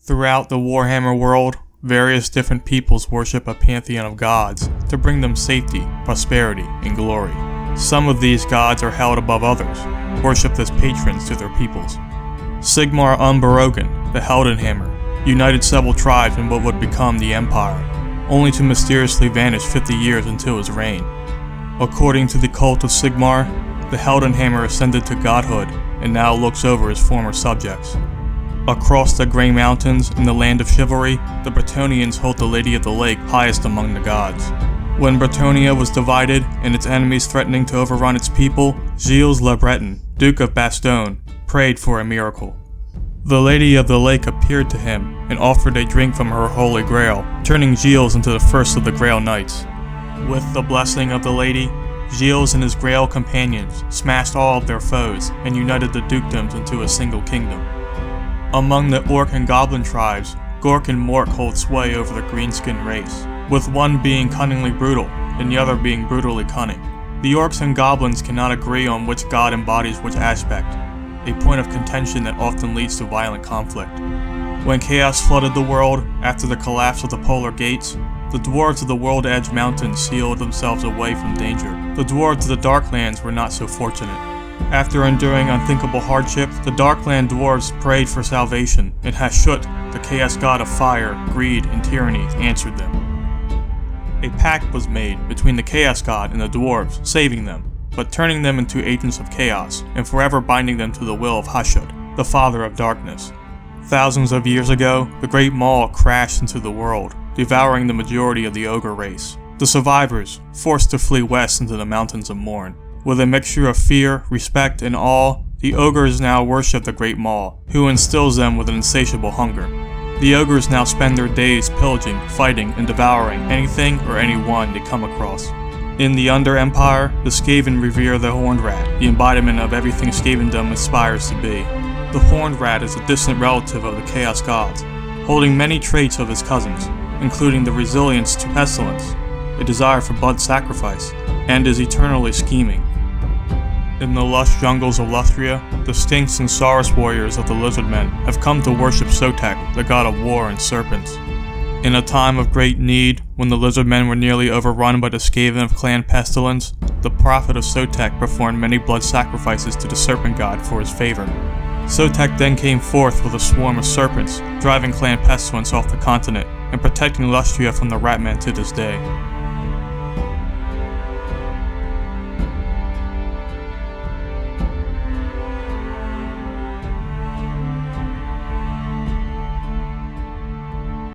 Throughout the Warhammer world, various different peoples worship a pantheon of gods to bring them safety, prosperity, and glory. Some of these gods are held above others, worshipped as patrons to their peoples. Sigmar Unbroken, the Heldenhammer, united several tribes in what would become the Empire, only to mysteriously vanish 50 years into his reign. According to the cult of Sigmar, the Heldenhammer ascended to godhood and now looks over his former subjects. Across the Grey Mountains, in the land of chivalry, the Bretonians hold the Lady of the Lake highest among the gods. When Bretonia was divided and its enemies threatening to overrun its people, Gilles Le Breton, Duke of Bastogne, prayed for a miracle. The Lady of the Lake appeared to him and offered a drink from her holy grail, turning Gilles into the first of the Grail Knights. With the blessing of the Lady, Gilles and his Grail companions smashed all of their foes and united the dukedoms into a single kingdom. Among the Orc and Goblin tribes, Gork and Mork hold sway over the greenskin race, with one being cunningly brutal and the other being brutally cunning. The Orcs and Goblins cannot agree on which god embodies which aspect, a point of contention that often leads to violent conflict. When chaos flooded the world after the collapse of the polar gates, the dwarves of the World Edge Mountains sealed themselves away from danger. The dwarves of the Darklands were not so fortunate. After enduring unthinkable hardship, the Darkland dwarves prayed for salvation, and Hashut, the chaos god of fire, greed, and tyranny, answered them. A pact was made between the chaos god and the dwarves, saving them, but turning them into agents of chaos, and forever binding them to the will of Hashut, the father of darkness. Thousands of years ago, the Great Maw crashed into the world, devouring the majority of the ogre race. The survivors, forced to flee west into the Mountains of Morn. With a mixture of fear, respect, and awe, the ogres now worship the Great Maw, who instills them with an insatiable hunger. The ogres now spend their days pillaging, fighting, and devouring anything or anyone they come across. In the Under Empire, the Skaven revere the Horned Rat, the embodiment of everything Skavendom aspires to be. The Horned Rat is a distant relative of the Chaos Gods, holding many traits of his cousins, including the resilience to pestilence, a desire for blood sacrifice, and is eternally scheming. In the lush jungles of Luthria, the Stinks and Saurus warriors of the Lizardmen have come to worship Sotek, the god of war and serpents. In a time of great need, when the Lizardmen were nearly overrun by the Skaven of Clan Pestilence, the prophet of Sotek performed many blood sacrifices to the serpent god for his favor. Sotek then came forth with a swarm of serpents, driving Clan Pestilence off the continent, and protecting Lustria from the Ratmen to this day.